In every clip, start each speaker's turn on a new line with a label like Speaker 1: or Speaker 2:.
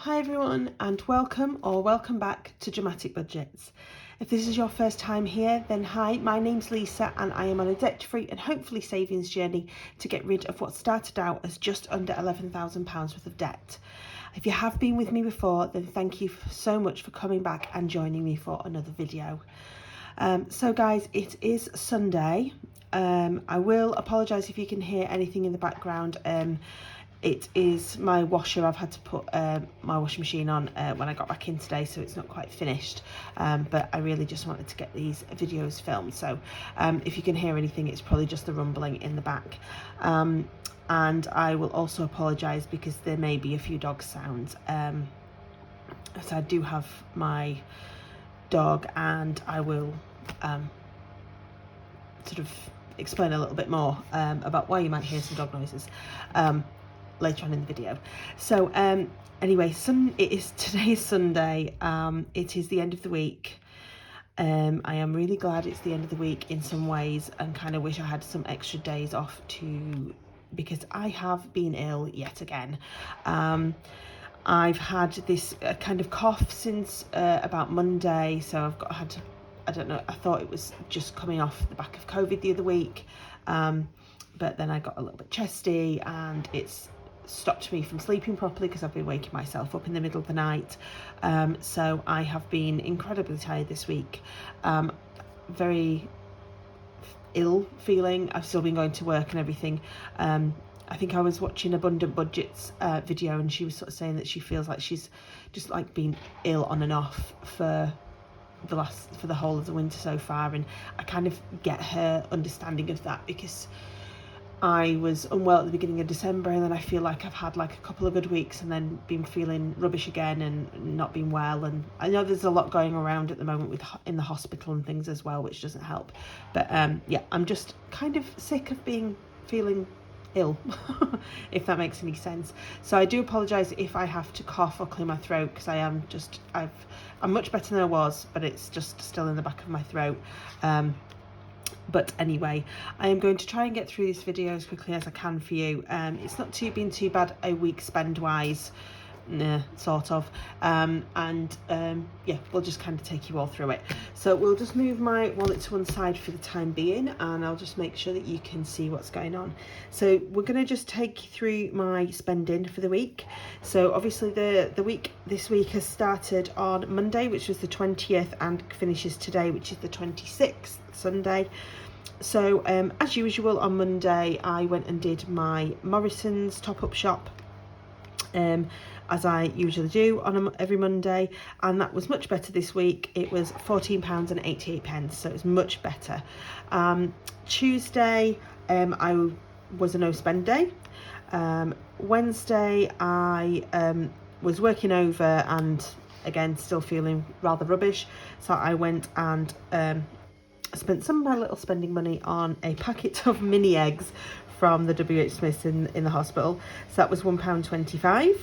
Speaker 1: Hi everyone, and welcome back to Dramatic Budgets. If this is your first time here, then hi, my name's Lisa and I am on a debt-free and hopefully savings journey to get rid of what started out as just under £11,000 worth of debt. If you have been with me before, then thank you so much for coming back and joining me for another video. So guys, it is Sunday. I will apologise if you can hear anything in the background. It is my washer. I've had to put my washing machine on when I got back in today, so it's not quite finished. But I really just wanted to get these videos filmed. So if you can hear anything, it's probably just the rumbling in the back. And I will also apologise because there may be a few dog sounds. So I do have my dog, and I will sort of explain a little bit more about why you might hear some dog noises later on in the video. So anyway, today is Sunday. It is the end of the week. I am really glad it's the end of the week in some ways, and kind of wish I had some extra days off because I have been ill yet again. I've had this kind of cough since about Monday, so I don't know, I thought it was just coming off the back of COVID the other week, but then I got a little bit chesty and it's stopped me from sleeping properly because I've been waking myself up in the middle of the night. So I have been incredibly tired this week, very ill feeling. I've still been going to work and everything. I think I was watching Abundant Budgets video, and she was sort of saying that she feels like she's just like been ill on and off for the whole of the winter so far, and I kind of get her understanding of that because I was unwell at the beginning of December, and then I feel like I've had like a couple of good weeks and then been feeling rubbish again and not been well. And I know there's a lot going around at the moment in the hospital and things as well, which doesn't help. But yeah, I'm just kind of sick of feeling ill, if that makes any sense. So I do apologise if I have to cough or clear my throat, because I'm much better than I was, but it's just still in the back of my throat. But anyway, I am going to try and get through this video as quickly as I can for you. It's not been too bad a week spend wise, sort of. Yeah, we'll just kind of take you all through it. So we'll just move my wallet to one side for the time being, and I'll just make sure that you can see what's going on. So we're going to just take you through my spending for the week. So obviously the week this week has started on Monday, which was the 20th, and finishes today, which is the 26th, Sunday. So as usual on Monday, I went and did my Morrison's top-up shop, as I usually do on every Monday, and that was much better this week. It was £14.88, so it was much better. Tuesday I was a no spend day. Wednesday I was working over and again still feeling rather rubbish, so I went and spent some of my little spending money on a packet of mini eggs from the WH Smiths in the hospital. So that was £1.25.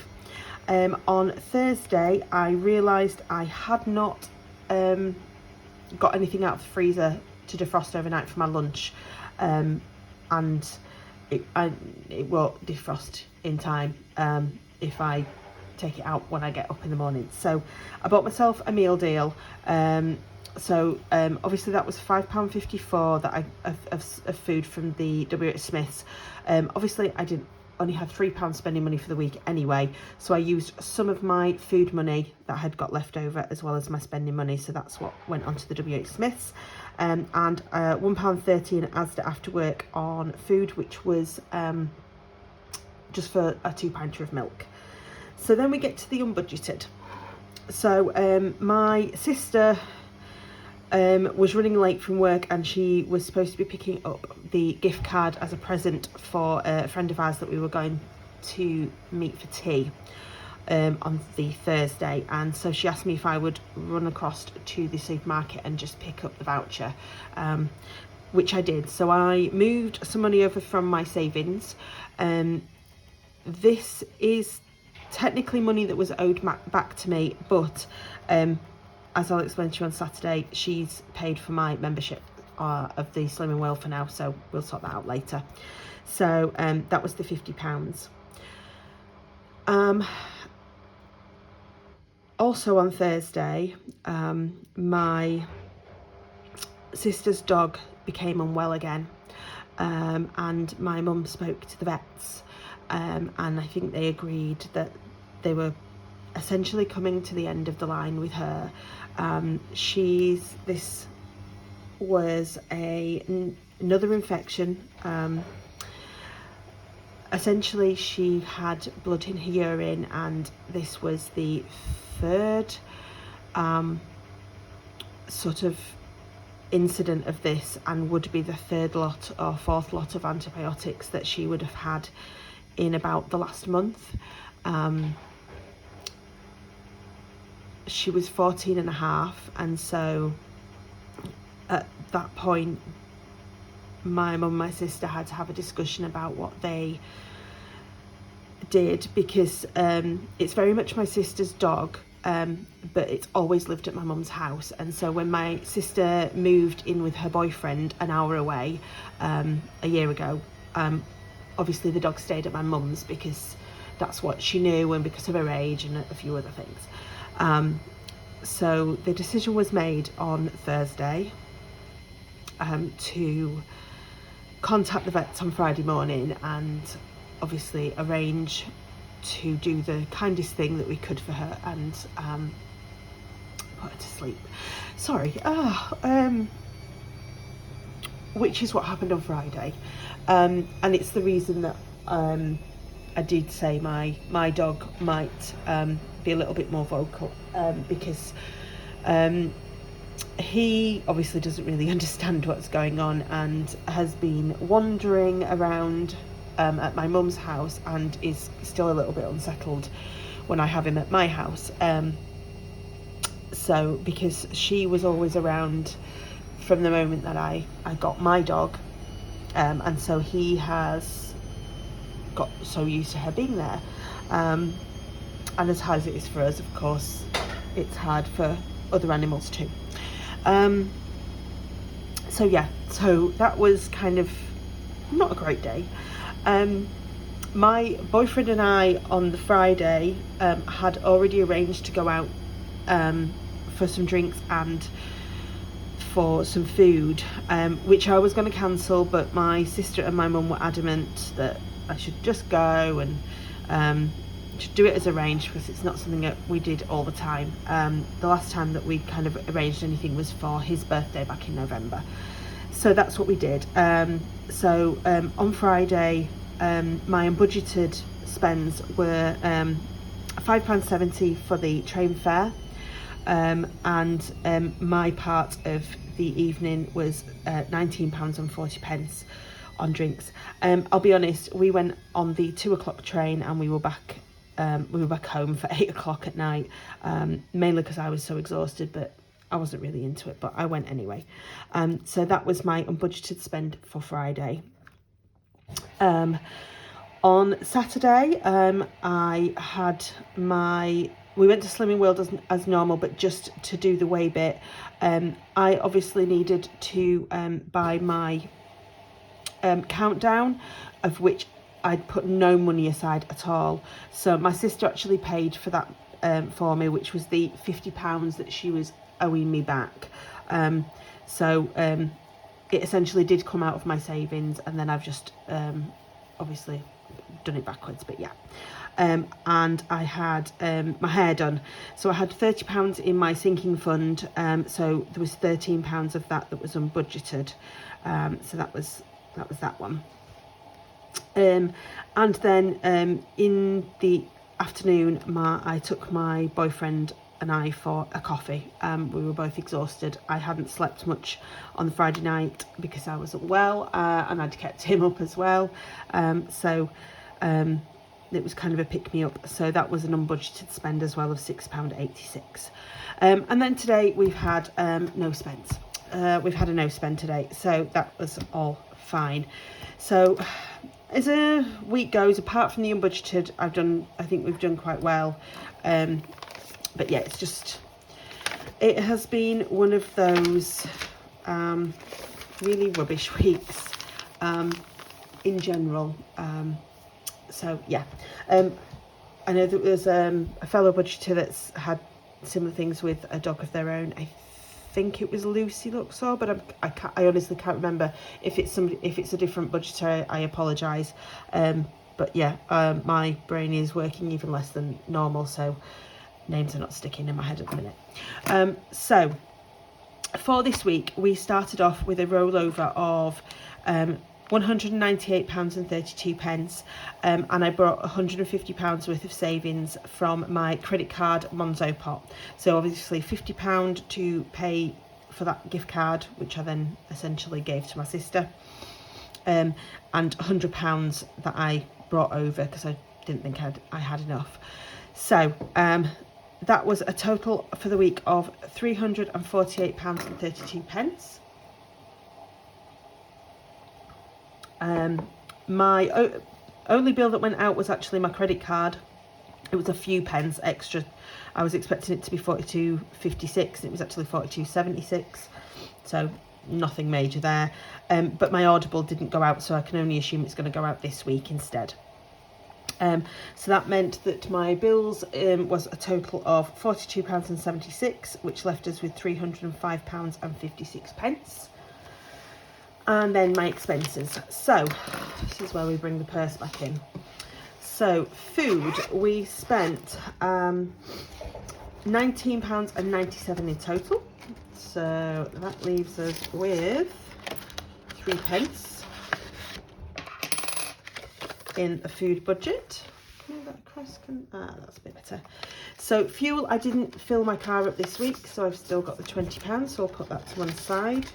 Speaker 1: On Thursday, I realised I had not got anything out of the freezer to defrost overnight for my lunch, and it won't defrost in time if I take it out when I get up in the morning. So I bought myself a meal deal. So obviously that was £5.54 that of food from the WH Smiths. Obviously I only had £3 spending money for the week anyway, so I used some of my food money that I had got left over as well as my spending money, so that's what went onto the WH Smiths. And £1.30 in Asda after work on food, which was just for a 2-pinter of milk. So then we get to the unbudgeted. So my sister was running late from work, and she was supposed to be picking up the gift card as a present for a friend of ours that we were going to meet for tea on the Thursday. And so she asked me if I would run across to the supermarket and just pick up the voucher, which I did. So I moved some money over from my savings. This is technically money that was owed back to me, but as I'll explain to you on Saturday, she's paid for my membership of the Slimming World for now, so we'll sort that out later. So that was the £50. Also on Thursday, my sister's dog became unwell again, and my mum spoke to the vets, and I think they agreed that they were essentially coming to the end of the line with her. This was another infection. Essentially she had blood in her urine, and this was the third sort of incident of this, and would be the third lot or fourth lot of antibiotics that she would have had in about the last month. She was 14 and a half, and so at that point my mum and my sister had to have a discussion about what they did, because it's very much my sister's dog, but it's always lived at my mum's house. And so when my sister moved in with her boyfriend an hour away a year ago, obviously the dog stayed at my mum's because that's what she knew, and because of her age and a few other things. So the decision was made on Thursday to contact the vets on Friday morning and obviously arrange to do the kindest thing that we could for her and put her to sleep. Sorry, which is what happened on Friday, and it's the reason that I did say my dog might be a little bit more vocal, because he obviously doesn't really understand what's going on and has been wandering around at my mum's house, and is still a little bit unsettled when I have him at my house. So because she was always around from the moment that I got my dog, and so he has got so used to her being there, and as hard as it is for us, of course it's hard for other animals too. So yeah, so that was kind of not a great day. My boyfriend and I on the Friday had already arranged to go out for some drinks and for some food, which I was going to cancel, but my sister and my mum were adamant that I should just go and should do it as arranged, because it's not something that we did all the time. The last time that we kind of arranged anything was for his birthday back in November. So that's what we did. So on Friday, my unbudgeted spends were £5.70 for the train fare, and my part of the evening was £19.40 on drinks. I'll be honest, we went on the 2 o'clock train and we were back home for 8 o'clock at night, mainly because I was so exhausted, but I wasn't really into it, but I went anyway. So that was my unbudgeted spend for Friday. On Saturday, we went to Slimming World as normal, but just to do the weigh bit. I obviously needed to buy my countdown, of which I'd put no money aside at all. So my sister actually paid for that for me, which was the £50 that she was owing me back. So it essentially did come out of my savings, and then I've just obviously done it backwards, but yeah. And I had my hair done, so I had £30 in my sinking fund, so there was £13 of that was unbudgeted, so that was that one. And then in the afternoon, I took my boyfriend and I for a coffee. We were both exhausted. I hadn't slept much on the Friday night because I wasn't well, and I'd kept him up as well, so it was kind of a pick-me-up. So that was an unbudgeted spend as well of £6.86. And then today we've had no spends. We've had a no spend today, so that was all fine. So as a week goes, apart from the unbudgeted, I think we've done quite well. But yeah, it has been one of those really rubbish weeks in general. So yeah, I know that there's a fellow budgeter that's had similar things with a dog of their own. I think it was Lucy Luxor, but I honestly can't remember. If it's a different budget, I apologise. But yeah, my brain is working even less than normal, so names are not sticking in my head at the minute. So for this week, we started off with a rollover of £198.32, and I brought £150 worth of savings from my credit card Monzo pot. So obviously £50 to pay for that gift card, which I then essentially gave to my sister, and £100 that I brought over because I didn't think I had enough. So that was a total for the week of £348.32. My only bill that went out was actually my credit card. It was a few pence extra. I was expecting it to be 42.56. It was actually 42.76. So nothing major there. But my Audible didn't go out, so I can only assume it's going to go out this week instead. So that meant that my bills was a total of £42.76, which left us with £305.56. And then my expenses. So this is where we bring the purse back in. So food, we spent £19.97 in total. So that leaves us with 3p in the food budget. That's a bit better. So fuel, I didn't fill my car up this week, so I've still got the £20, so I'll put that to one side.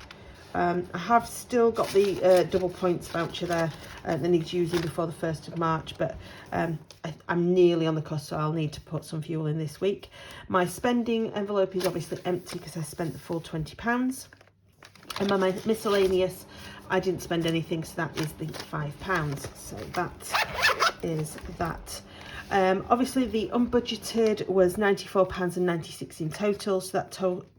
Speaker 1: I have still got the double points voucher there that needs using before the 1st of March, but I'm nearly on the cusp, so I'll need to put some fuel in this week. My spending envelope is obviously empty because I spent the full £20. And my miscellaneous, I didn't spend anything, so that is the £5. So that is that. Obviously the unbudgeted was £94.96 in total, so that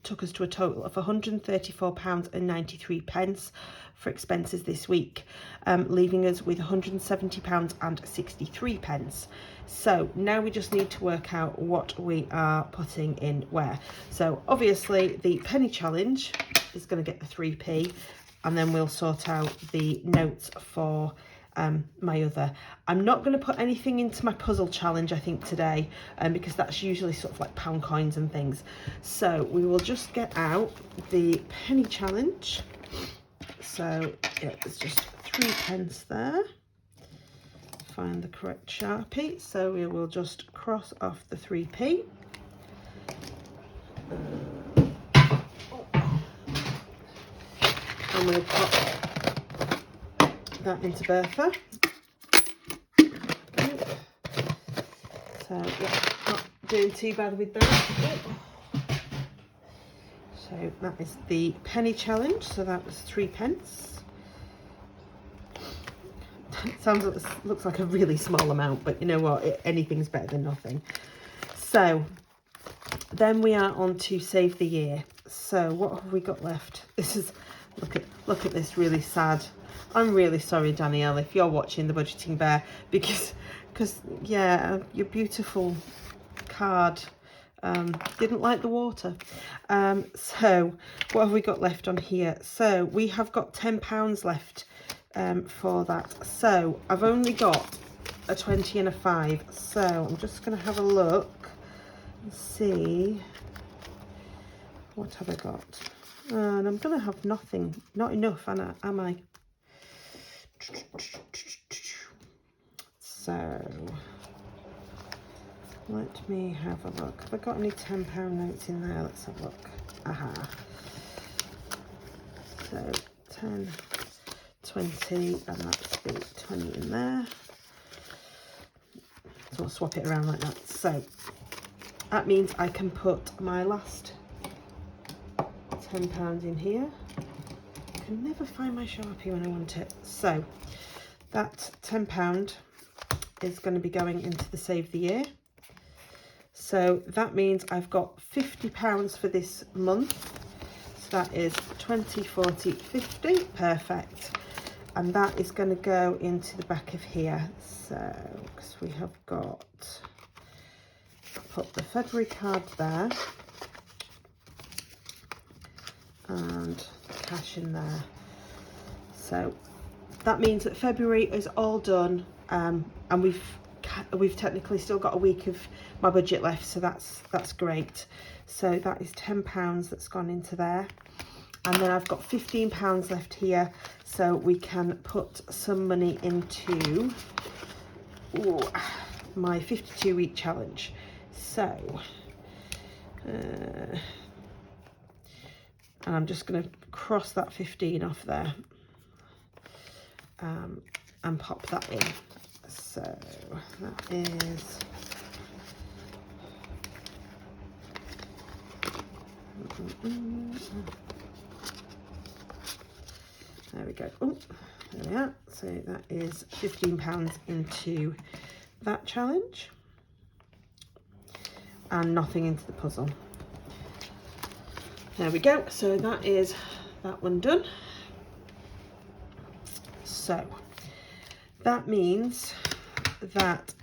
Speaker 1: took us to a total of £134.93 for expenses this week, leaving us with £170.63. So now we just need to work out what we are putting in where. So obviously the penny challenge is going to get the 3p, and then we'll sort out the notes for my other. I'm not going to put anything into my puzzle challenge, I think, today, because that's usually sort of like pound coins and things. So we will just get out the penny challenge. So yeah, it's just 3p there. Find the correct Sharpie. So we will just cross off the 3p. I'm going to pop that into Bertha. So yeah, not doing too bad with that. So that is the penny challenge. So that was 3p. Looks like a really small amount, but you know what? Anything's better than nothing. So then we are on to save the year. So what have we got left? This is look at this really sad. I'm really sorry, Danielle, if you're watching the Budgeting Bear, because yeah, your beautiful card didn't like the water. So what have we got left on here? So we have got £10 left for that. So I've only got a 20 and a 5. So I'm just going to have a look and see what have I got. And I'm going to have nothing, not enough, am I? So let me have a look. Have I got any £10 notes in there? Let's have a look. Aha. So 10, 20, and that's the 20 in there. So I'll swap it around like that. So that means I can put my last £10 in here. I can never find my Sharpie when I want it. So that £10 is going to be going into the Save the Year. So that means I've got £50 for this month. So that is 20, 40, 50. Perfect. And that is going to go into the back of here. So, because we have got, put the February card there. and cash in there. So that means that February is all done, and we've technically still got a week of my budget left, so that's great. So that is £10 that's gone into there, and then I've got £15 left here, so we can put some money into my 52-week challenge. So and I'm just going to cross that 15 off there, and pop that in. So that is there we go. Oh, there we are. So that is £15 into that challenge, and nothing into the puzzle. There we go. So that is that one done. So that means that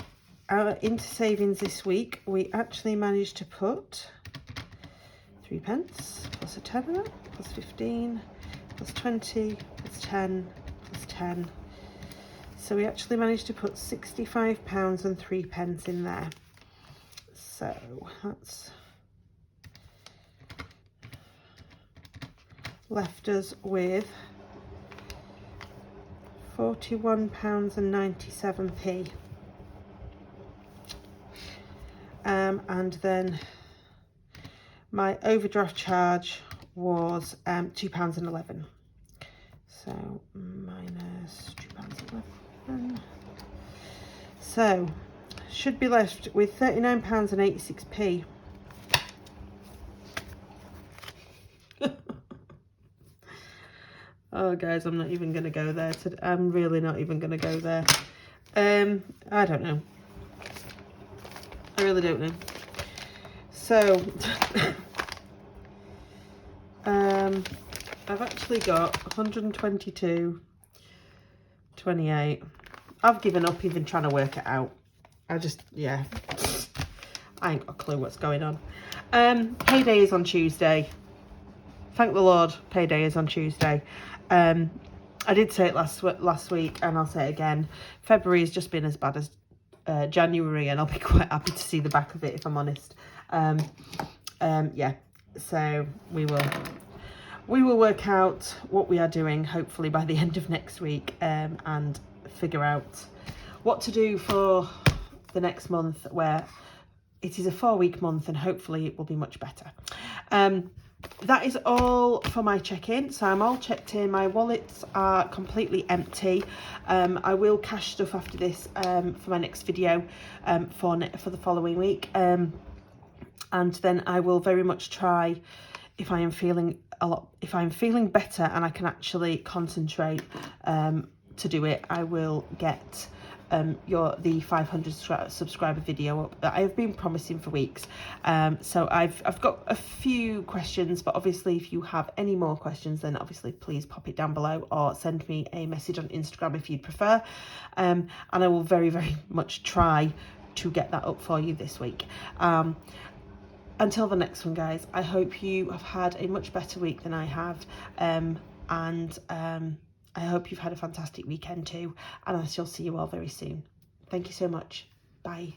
Speaker 1: into savings this week, we actually managed to put 3p plus a tenner plus 15 plus 20 plus 10 plus 10. So we actually managed to put £65 and 3p in there. So that's left us with £41.97. And then my overdraft charge was £2.11. So minus £2.11. So should be left with £39.86. Oh guys, I'm not even going to go there today. I'm really not even going to go there. I don't know. I really don't know. So I've actually got 122.28. I've given up even trying to work it out. I ain't got a clue what's going on. Payday is on Tuesday. Thank the Lord, payday is on Tuesday. I did say it last week, and I'll say it again. February has just been as bad as January, and I'll be quite happy to see the back of it, if I'm honest. Yeah, so we will work out what we are doing, hopefully by the end of next week, and figure out what to do for the next month, where it is a 4-week month, and hopefully it will be much better. That is all for my check-in. So I'm all checked in. My wallets are completely empty. I will cash stuff after this for my next video for the following week. And then I will very much try, if I am feeling better and I can actually concentrate to do it, I will get the 500 subscriber video up that I've been promising for weeks. So I've got a few questions, but obviously if you have any more questions, then obviously please pop it down below, or send me a message on Instagram if you'd prefer, and I will very, very much try to get that up for you this week. Until the next one, guys, I hope you have had a much better week than I have, and I hope you've had a fantastic weekend too, and I shall see you all very soon. Thank you so much. Bye.